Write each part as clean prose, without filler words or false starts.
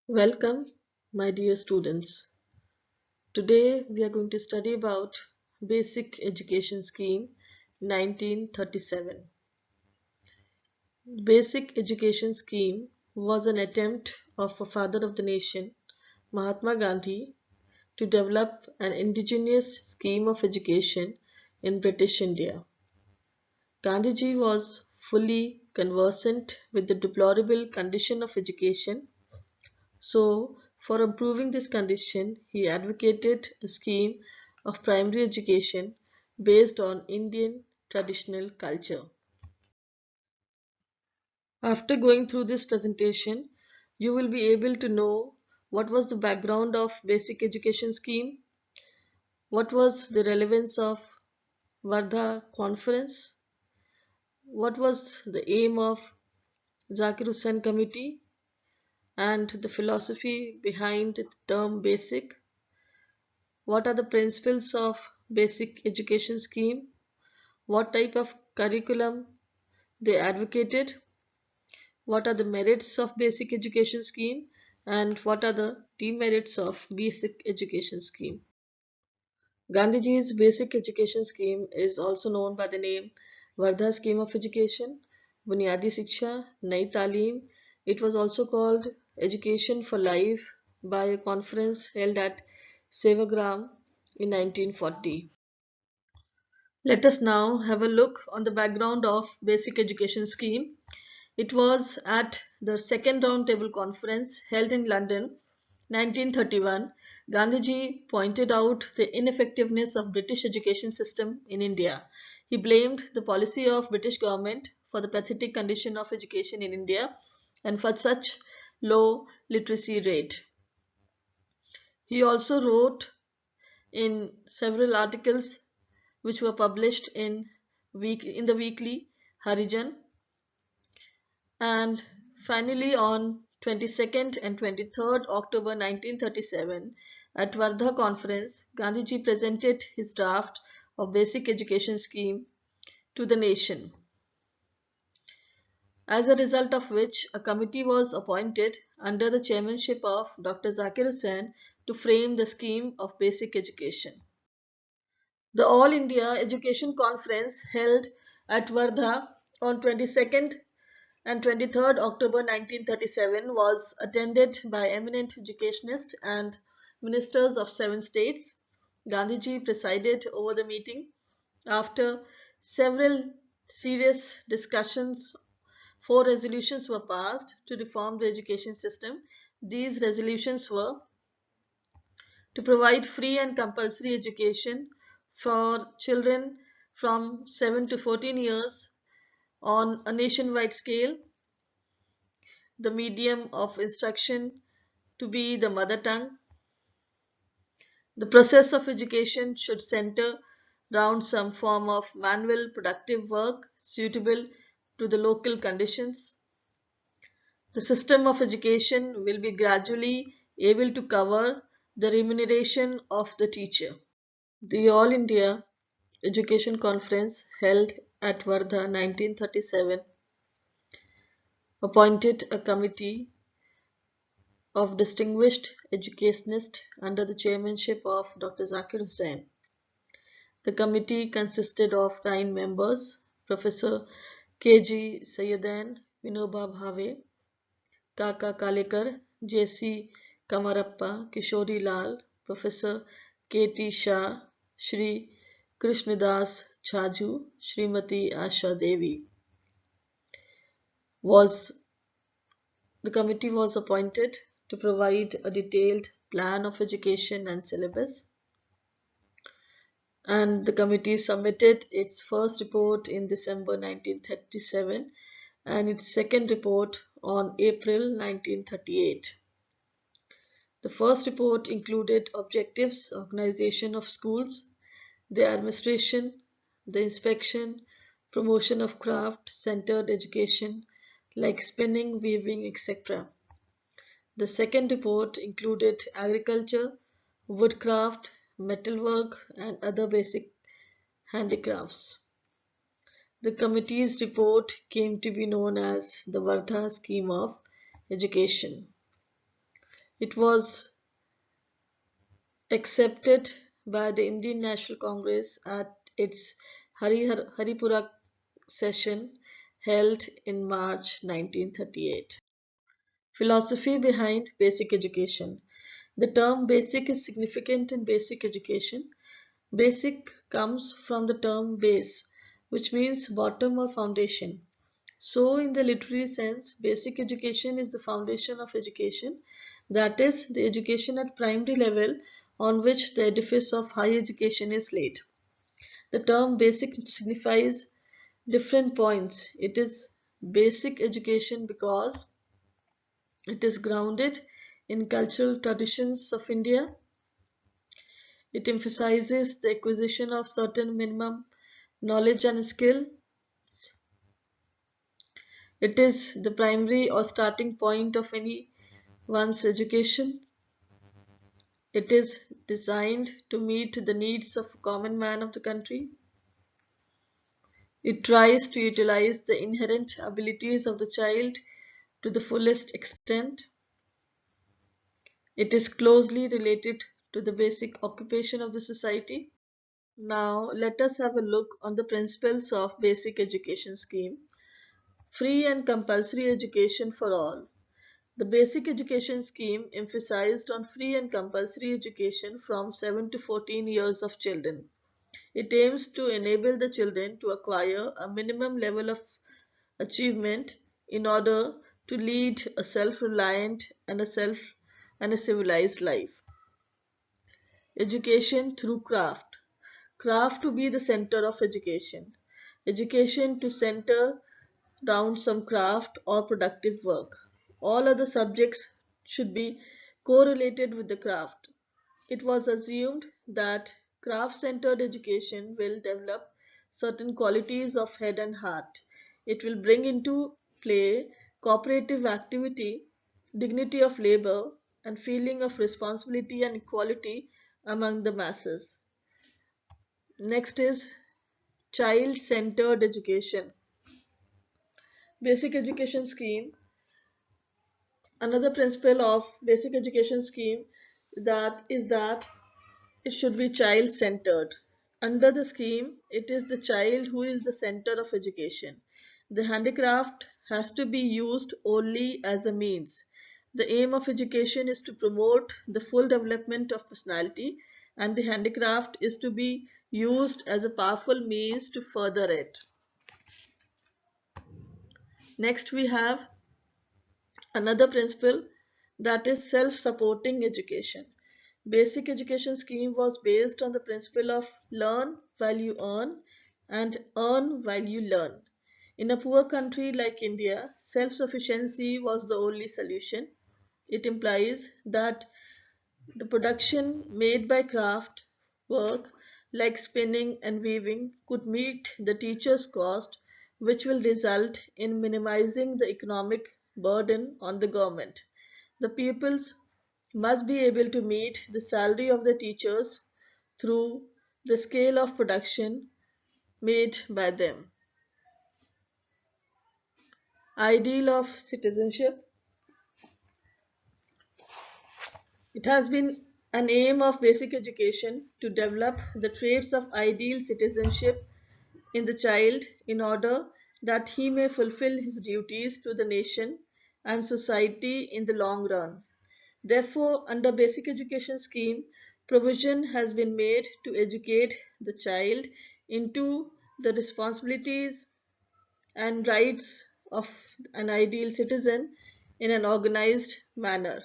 Welcome, my dear students. Today we are going to study about Basic Education Scheme 1937. Basic Education Scheme was an attempt of a father of the nation, Mahatma Gandhi, to develop an indigenous scheme of education in British India. Gandhiji was fully conversant with the deplorable condition of education. So, for improving this condition, he advocated a scheme of primary education based on Indian traditional culture. After going through this presentation, you will be able to know what was the background of basic education scheme, what was the relevance of Wardha conference, what was the aim of Zakir Husain committee, and the philosophy behind the term basic. What are the principles of basic education scheme? What type of curriculum they advocated? What are the merits of basic education scheme? And what are the demerits of basic education scheme? Gandhiji's basic education scheme is also known by the name Wardha scheme of education, Bunyadi Shiksha, Nai Talim. It was also called Education for Life by a conference held at Sevagram in 1940. Let us now have a look on the background of basic education scheme. It was at the second roundtable conference held in London 1931. Gandhiji pointed out the ineffectiveness of British education system in India. He blamed the policy of British government for the pathetic condition of education in India and for such low literacy rate. He also wrote in several articles which were published in the weekly Harijan. And finally, on 22nd and 23rd October 1937, at Wardha Conference, Gandhiji presented his draft of Basic Education Scheme to the nation, as a result of which a committee was appointed under the chairmanship of Dr. Zakir Husain to frame the scheme of basic education. The All India Education Conference held at Wardha on 22nd and 23rd October 1937 was attended by eminent educationists and ministers of 7 states. Gandhiji presided over the meeting. After several serious discussions, 4 resolutions were passed to reform the education system. These resolutions were to provide free and compulsory education for children from 7 to 14 years on a nationwide scale, the medium of instruction to be the mother tongue. The process of education should center around some form of manual productive work suitable to the local conditions. The system of education will be gradually able to cover the remuneration of the teacher. The All India Education Conference held at Wardha 1937 appointed a committee of distinguished educationists under the chairmanship of Dr. Zakir Husain. The committee consisted of 9 members: Professor K.G. Sayyadan, Vinoba Bhave, Kaka Kalekar, J.C. Kamarappa, Kishori Lal, Professor K.T. Shah, Shri Krishnadas Chhaju, Srimati Asha Devi. The committee was appointed to provide a detailed plan of education and syllabus, and the committee submitted its first report in December 1937 and its second report on April 1938. The first report included objectives, organization of schools, the administration, the inspection, promotion of craft-centered education like spinning, weaving, etc. The second report included agriculture, woodcraft, metalwork, and other basic handicrafts. The committee's report came to be known as the Wardha Scheme of Education. It was accepted by the Indian National Congress at its Haripura session held in March 1938. Philosophy behind basic education. The term basic is significant in basic education. Basic comes from the term base, which means bottom or foundation. So, in the literary sense, basic education is the foundation of education, that is, the education at primary level on which the edifice of higher education is laid. The term basic signifies different points. It is basic education because it is grounded in cultural traditions of India. It emphasizes the acquisition of certain minimum knowledge and skill. It is the primary or starting point of anyone's education. It is designed to meet the needs of a common man of the country. It tries to utilize the inherent abilities of the child to the fullest extent. It is closely related to the basic occupation of the society. Now, let us have a look on the principles of basic education scheme. Free and compulsory education for all. The basic education scheme emphasized on free and compulsory education from 7 to 14 years of children. It aims to enable the children to acquire a minimum level of achievement in order to lead a self-reliant and a civilized life. Education through craft. Craft to be the center of education. Education to center round some craft or productive work. All other subjects should be correlated with the craft. It was assumed that craft-centered education will develop certain qualities of head and heart. It will bring into play cooperative activity, dignity of labor, and feeling of responsibility and equality among the masses. Next is child-centered education. Basic education scheme. Another principle of basic education scheme that it should be child-centered. Under the scheme, it is the child who is the center of education. The handicraft has to be used only as a means. The aim of education is to promote the full development of personality, and the handicraft is to be used as a powerful means to further it. Next, we have another principle, that is self-supporting education. Basic education scheme was based on the principle of learn while you earn and earn while you learn. In a poor country like India, self-sufficiency was the only solution. It implies that the production made by craft work like spinning and weaving could meet the teacher's cost, which will result in minimizing the economic burden on the government. The pupils must be able to meet the salary of the teachers through the scale of production made by them. Ideal of citizenship. It has been an aim of basic education to develop the traits of ideal citizenship in the child in order that he may fulfill his duties to the nation and society in the long run. Therefore, under basic education scheme, provision has been made to educate the child into the responsibilities and rights of an ideal citizen in an organized manner.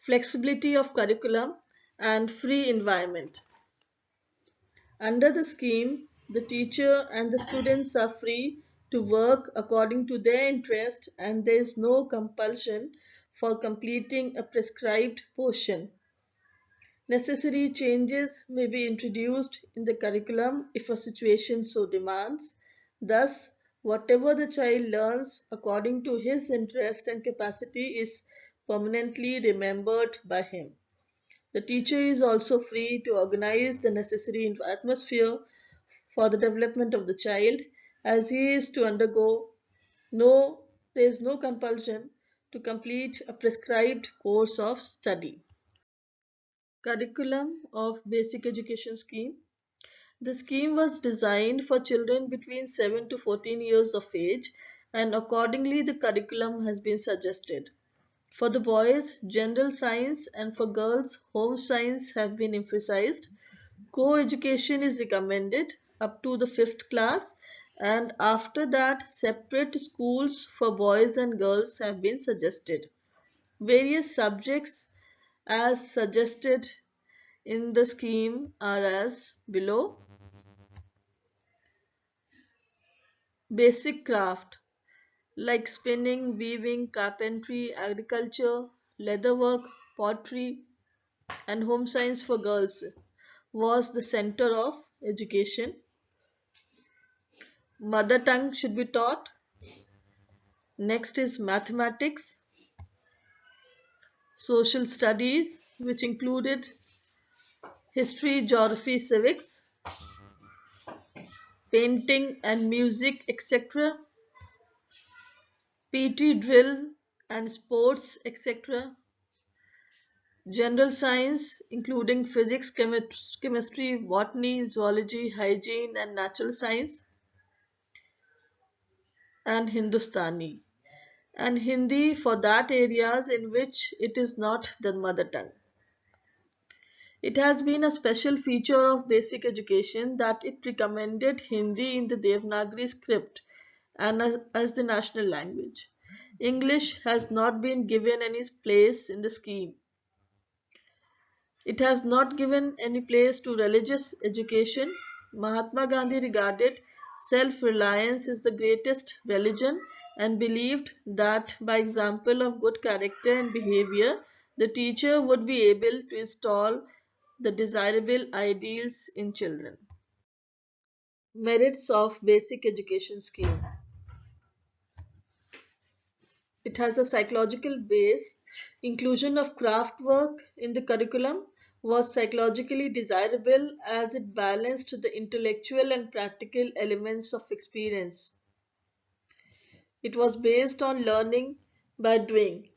Flexibility of curriculum and free environment. Under the scheme, the teacher and the students are free to work according to their interest and there is no compulsion for completing a prescribed portion. Necessary changes may be introduced in the curriculum if a situation so demands. Thus, whatever the child learns according to his interest and capacity is permanently remembered by him. The teacher is also free to organize the necessary atmosphere for the development of the child as he is to undergo no, there is no compulsion to complete a prescribed course of study. Curriculum of Basic Education Scheme. The scheme was designed for children between 7 to 14 years of age, and accordingly the curriculum has been suggested. For the boys, general science, and for girls, home science have been emphasized. Co-education is recommended up to the 5th class, and after that separate schools for boys and girls have been suggested. Various subjects as suggested in the scheme are as below. Basic craft like spinning, weaving, carpentry, agriculture, leatherwork, pottery, and home science for girls was the center of education. Mother tongue should be taught. Next is mathematics, social studies, which included history, geography, civics, painting and music, etc., PT drill and sports, etc., general science, including physics, chemistry, botany, zoology, hygiene, and natural science, and Hindustani, and Hindi for that areas in which it is not the mother tongue. It has been a special feature of basic education that it recommended Hindi in the Devanagari script and as the national language. English has not been given any place in the scheme. It has not given any place to religious education. Mahatma Gandhi regarded self-reliance as the greatest religion and believed that by example of good character and behavior, the teacher would be able to install the desirable ideals in children. Merits of Basic Education Scheme. It has a psychological base. Inclusion of craft work in the curriculum was psychologically desirable as it balanced the intellectual and practical elements of experience. It was based on learning by doing.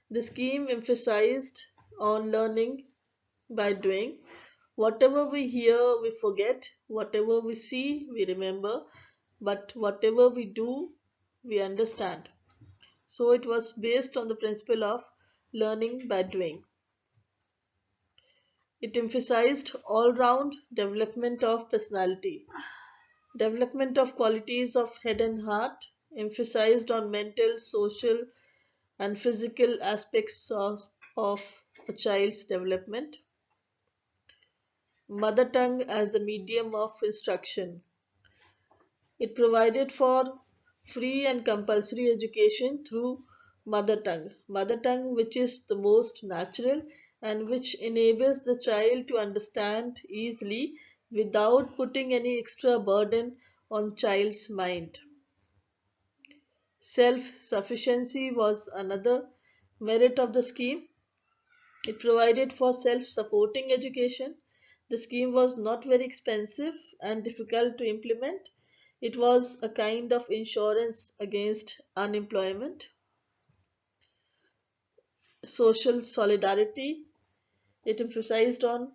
The scheme emphasized on learning by doing. Whatever we hear, we forget. Whatever we see, we remember. But whatever we do, we understand. So it was based on the principle of learning by doing. It emphasized all-round development of personality, development of qualities of head and heart, emphasized on mental, social, and physical aspects of a child's development. Mother tongue as the medium of instruction. It provided for free and compulsory education through mother tongue which is the most natural and which enables the child to understand easily without putting any extra burden on child's mind. Self-sufficiency was another merit of the scheme. It provided for self-supporting education. The scheme was not very expensive and difficult to implement. It was a kind of insurance against unemployment. Social solidarity. It emphasized on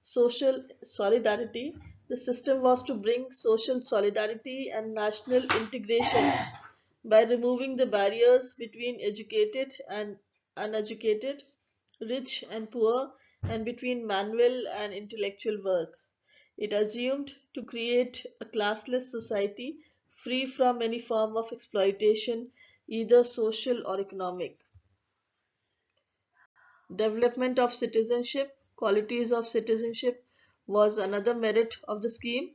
social solidarity. The system was to bring social solidarity and national integration by removing the barriers between educated and uneducated, rich and poor, and between manual and intellectual work. It assumed to create a classless society free from any form of exploitation, either social or economic. Development of citizenship, qualities of citizenship was another merit of the scheme,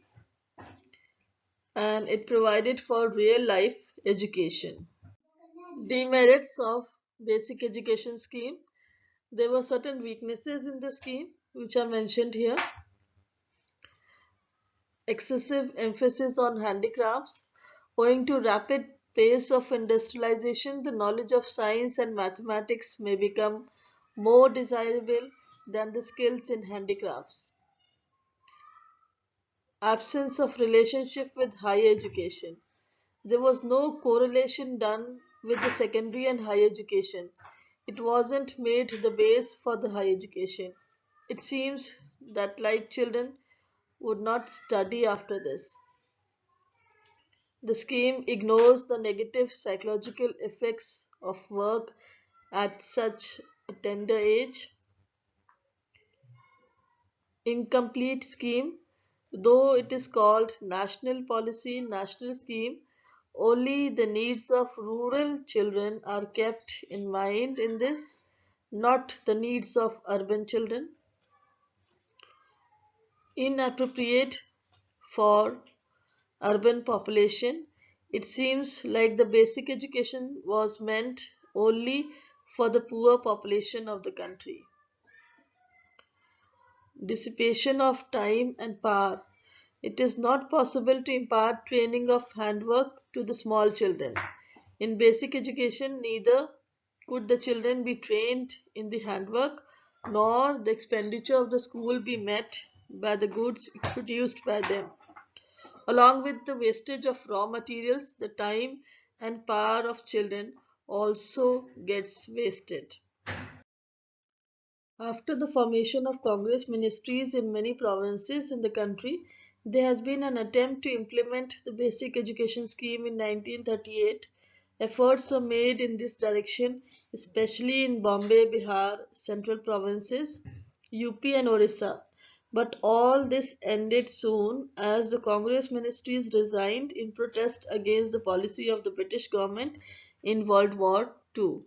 and it provided for real life education. Demerits of basic education scheme. There were certain weaknesses in the scheme which are mentioned here. Excessive emphasis on handicrafts. Owing to rapid pace of industrialization, the knowledge of science and mathematics may become more desirable than the skills in handicrafts. Absence of relationship with higher education. There was no correlation done with the secondary and higher education. It wasn't made the base for the higher education. It seems that like children would not study after this. The scheme ignores the negative psychological effects of work at such a tender age. Incomplete scheme, though it is called national policy, national scheme, only the needs of rural children are kept in mind in this, not the needs of urban children. Inappropriate for urban population. It seems like the basic education was meant only for the poor population of the country. Dissipation of time and power. It is not possible to impart training of handwork to the small children. In basic education, neither could the children be trained in the handwork, nor the expenditure of the school be met by the goods produced by them. Along with the wastage of raw materials, the time and power of children also gets wasted. After the formation of Congress ministries in many provinces in the country, there has been an attempt to implement the basic education scheme in 1938. Efforts were made in this direction, especially in Bombay, Bihar, central provinces, UP and Orissa. But all this ended soon as the Congress ministries resigned in protest against the policy of the British government in World War II.